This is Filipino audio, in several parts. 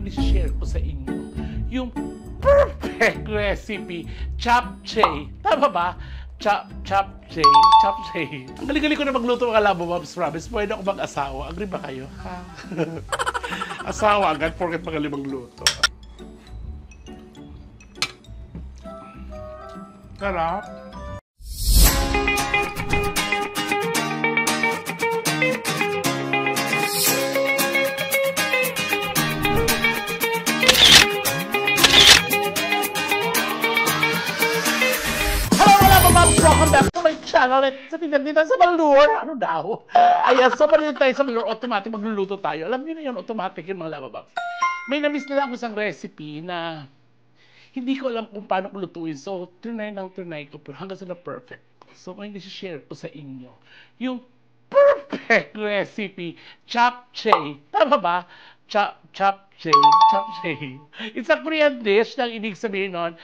ngayon i-share ko sa inyo yung perfect recipe, japchae. Tama ba? Japchae. Japchae. Ang galing-galing ko na magluto mga labo, Moms. Promise, pwede ako mag-asawa. Agree ba kayo? Ha? Asawa agad, porket magaling magluto. Sarap. Welcome back to my channel. Sa tinagdita sa Malur. Ano daw? Ayan, so pa rin tayo sa Malur. Automatic magluluto tayo. Alam niyo na yun, automatic yun mga lababang. May na-miss na lang ako isang recipe na hindi ko alam kung paano ko lutuin. So, trinay ko. Pero hanggang sa na-perfect. So, ngayon i-share ko sa inyo yung perfect recipe, japchae. Tama ba? Japchae. It's a Korean dish na ibig sabihin nun,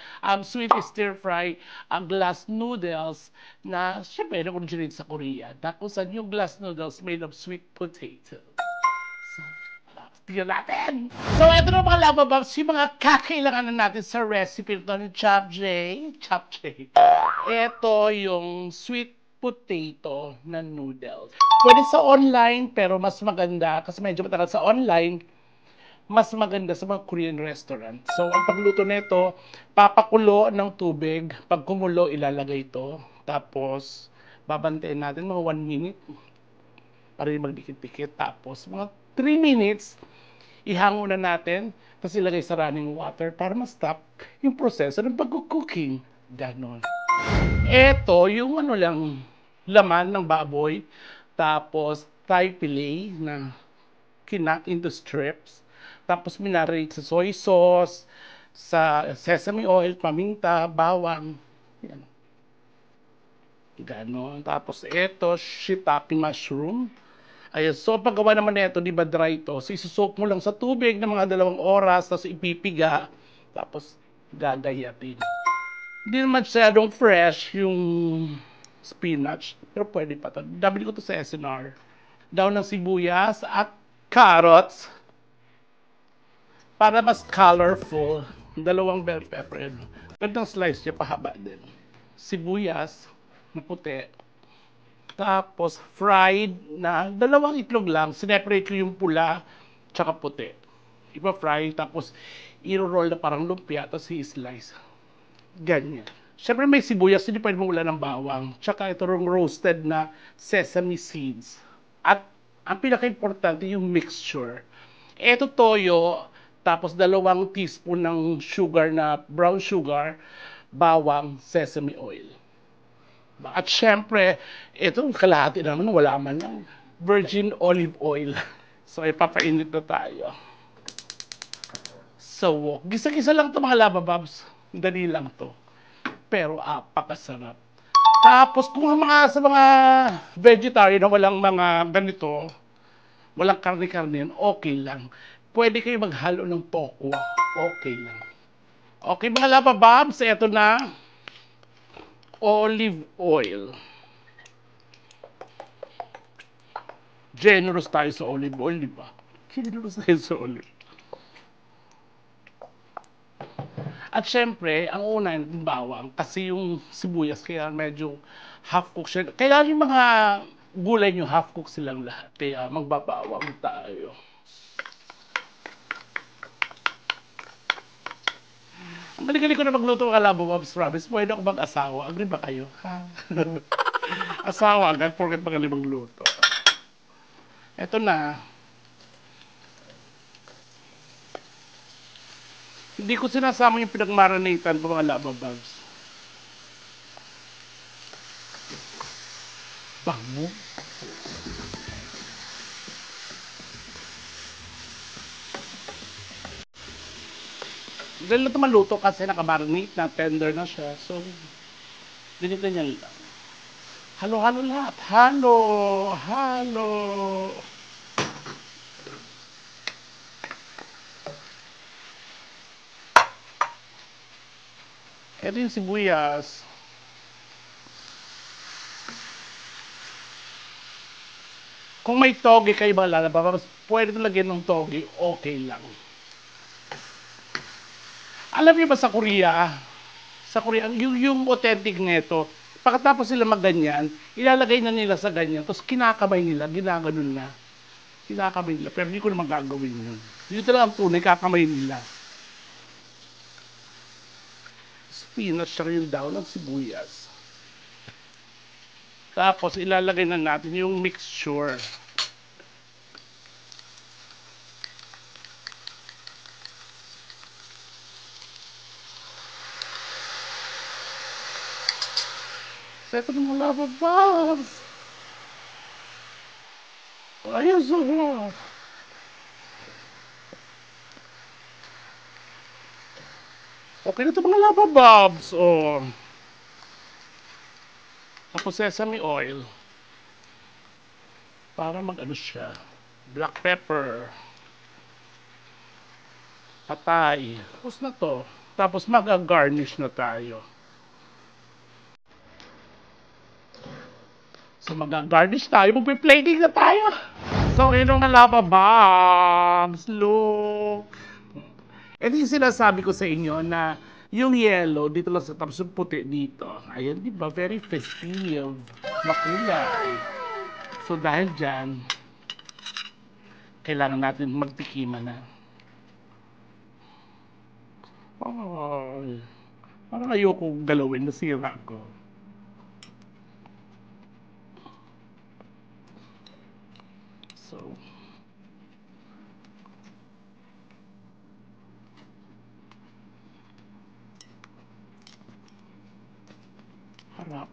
sweet stir-fry, ang glass noodles na syempre na-originate sa Korea. Tapos yung glass noodles made of sweet potato. So, tingnan natin! So, ito na mga labababs, yung mga kakailanganan natin sa recipe ito ng japchae. Ito yung sweet potato na noodles. Pwede sa online, pero mas maganda, kasi medyo matagal sa online, mas maganda sa mga Korean restaurant. So, ang pagluto nito, papakulo ng tubig. Pag kumulo, ilalagay ito. Tapos, babantayin natin mga 1 minute para magdikit-dikit. Tapos, mga 3 minutes, ihango na natin. Tapos, ilagay sa running water para ma-stop yung proseso ng pag-cooking. Ganon. Ito, yung ano lang, laman ng baboy. Tapos, Thai fillet na kinat into strips. Tapos minarinate sa soy sauce, sa sesame oil, paminta, bawang. Yan. Ganon. Tapos ito, shiitake mushroom. Ayan, so paggawa naman nito, di ba dry ito? So isusok mo lang sa tubig ng mga 2 oras, tapos ipipiga, tapos gagayatin. Hindi naman masyadong fresh yung spinach, pero pwede pa ito. Dabili ko ito sa SNR. Daw ng sibuyas at carrots. Para mas colorful, 2 bell pepper. Gandang slice niya, pahaba din. Sibuyas na puti. Tapos fried na 2 itlog lang. Sineparate ko yung pula tsaka puti. Ipa-fry, tapos i-roll na parang lumpia, tapos i-slice. Ganyan. Siyempre may sibuyas, hindi pwede mong wala ng bawang. Tsaka ito yung roasted na sesame seeds. At ang pinaka-importante yung mixture. Ito toyo, tapos 2 teaspoon ng sugar na brown sugar, bawang, sesame oil. At syempre, ito kalahati naman, wala man lang, virgin olive oil. So, ipapainit na tayo. So, gisa-gisa lang ito mga labababs. Dali lang to. Pero apakasarap. Tapos, kung sa mga vegetarian na walang mga ganito, walang karne-karne, okay lang. Pwede kayo maghalo ng tokwa. Okay lang. Okay mga labababs, ito na. Olive oil. Generous tayo sa olive oil, di ba? Generous tayo sa olive. At syempre, ang una yung bawang. Kasi yung sibuyas, kaya medyo half-cook siya. Kaya yung mga gulay nyo, half-cook silang lahat. Kaya magbabawang tayo. Ang galing-galing ko na magluto mga labo, Moms. Promise, pwede ako mag-asawa. Agree ba kayo? Ha? Asawa agad, porket magaling magluto. Eto na. Hindi ko sinasama yung pinagmarinatan po mga labababs. Bango. Dahil na ito maluto kasi nakamarinate na, tender na siya. So, ganito niyan lang. Halo-halo lahat. Halo! Halo! Ito yung sibuyas. Kung may toge kayo mga lalabas, pwede lagyan ng toge, okay lang. Alam niyo ba sa Korea, yung authentic nito, pagkatapos sila magganyan, ilalagay na nila sa ganyan, tapos kinakamay nila, ginaganon na. Kinakamay nila, pero hindi ko naman gagawin yun. Yun talaga ang tunay, kakamay nila. Spinach, siya yung daw ng sibuyas. Tapos, ilalagay na natin yung mixture. Seto ng lalabas. Ayos ako. Okay na ito mga labababs. Oh. Tapos sesame oil. Para mag-ano siya. Black pepper. Patay. Tapos na to. Tapos mag-garnish na tayo. So mag-garnish tayo. Magpe-plating na tayo. So yun mga labababs. Look. Ito yung sinasabi ko sa inyo na yung yellow dito lang sa tapos yung puti dito. Ayan, di ba? Very festive. Makulay. So dahil dyan, kailangan natin magtikiman na. Ay, parang ayoko galawin, nasira ko. So, harap.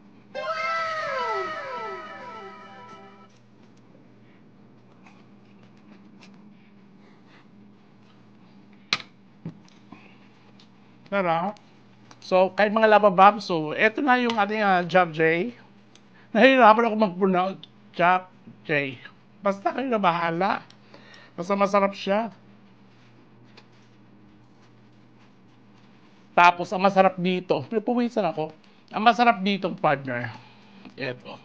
Harap. So, kahit mga lababab, so, eto na yung ating Jack J. Nahihirapan ako mag-pronounce Jack J. Basta kayo na bahala. Basta masarap siya. Tapos, ang masarap dito, puwisan ako. Ang masarap dito, partner, eto.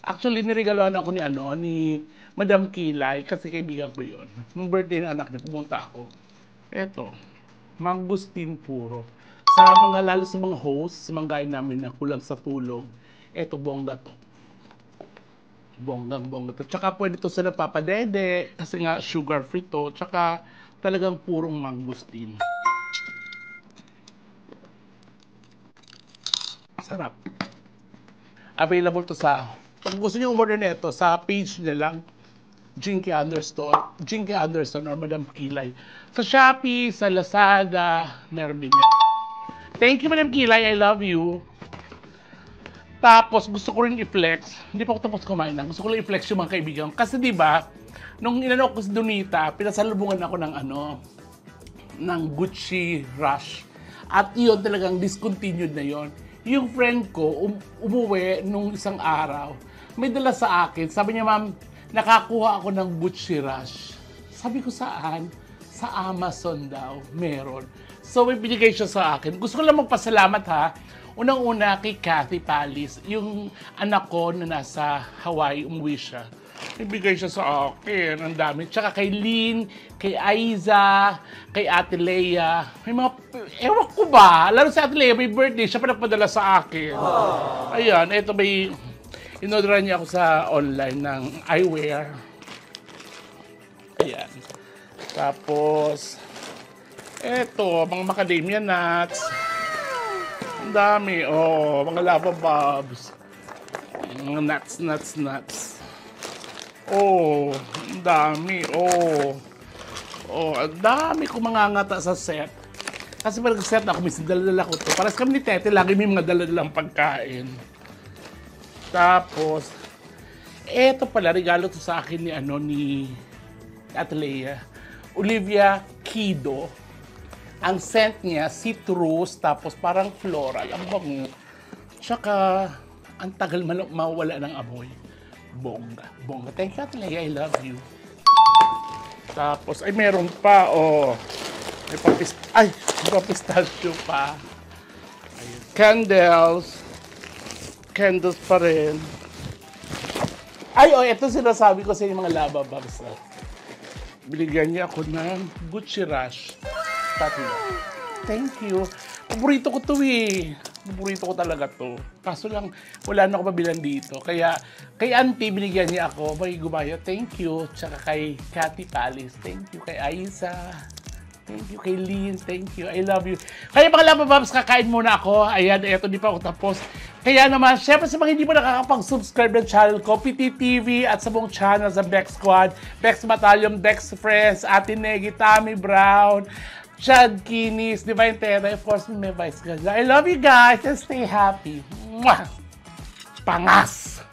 Actually, niregaloan ako ni Madam Kilay, kasi kaibigan ko yun. Nung birthday ng anak niya, pumunta ako. Eto, mangustin puro. Sa mga, lalo sa mga hosts, sa mga gaya namin na kulang sa tulog, eto, bongga to. Bonggang-bongga to. Tsaka pwede to sa napapadede, kasi nga sugar free to, tsaka talagang purong mangustin. Sarap. Available to sa, pag gusto nyo umorder nito, sa page nila lang, Jinky Anderson or Madam Kilay. Sa Shopee, sa Lazada, meron din yan. Thank you, Madam Kilay. I love you. Tapos, gusto ko rin i-flex. Hindi pa ako tapos kumain na. Gusto ko rin i-flex yung mga kaibigan. Kasi diba, nung inano ko si Donita, pinasalubungan ako ng Gucci Rush. At yun talagang discontinued na yon. Yung friend ko, umuwi nung isang araw, may dala sa akin. Sabi niya, ma'am, nakakuha ako ng Gucci Rush. Sabi ko, saan? Sa Amazon daw, meron. So, may binigay siya sa akin. Gusto ko lang magpasalamat ha. Unang-una kay Kathy Palis, yung anak ko na nasa Hawaii, umuwi siya. Ibigay siya sa akin, ang dami. Tsaka kay Lynn, kay Aiza, kay Ate Leia. May mga, ewan ko ba, lalo sa Ate Leia, may birthday, siya pa nagpadala sa akin. Ayan, ito may, inodra niya ako sa online ng eyewear. Ayan. Tapos, eto, mga macadamia nuts. Ang dami, oh, mga lava bobs. Mga nuts. Oh, ang dami, oh. Oh, ang dami ko mga ngata sa set. Kasi pag set ako, minsan dala-dala ko to. Paras kami ni Tete, lagi may mga dala-dalang pagkain. Tapos, eto pala, regalo to sa akin ni Ate Leia. Olivia Kido. Ang scent niya, citrus, tapos parang floral. Ang bango. Tsaka, ang tagal mawala ng amoy. Bongga. Thank you, Ate Leia. I love you. Tapos, ay meron pa, oh. May papistachio pa. Ayun. Candles pa rin. Ay, oh, ito sinasabi ko sa inyo mga lava bags. Binigyan niya ako ng Gucci Rush. tatlo. Thank you. Paborito ko to eh. Paborito ko talaga to. Kaso lang, wala na ako mabilan dito. Kaya, kay Auntie, binigyan niya ako. May gumaya, thank you. Tsaka kay Cathy Palace, thank you. Kay Aiza, thank you. Kay Lynn, thank you. I love you. Kaya mga labababs, kakain muna ako. Ayan, eto, di pa ako tapos. Kaya naman, syempre sa mga hindi mo nakakapag-subscribe ng channel ko, PTTV at sa buong channel sa Bex Squad, Bex Battalion, Bex Friends, Ate Negi, Tammy Brown, Chad Kinis, Divine Terra, of course, may Vice Ganda. I love you guys and stay happy. Mwah! Pangas!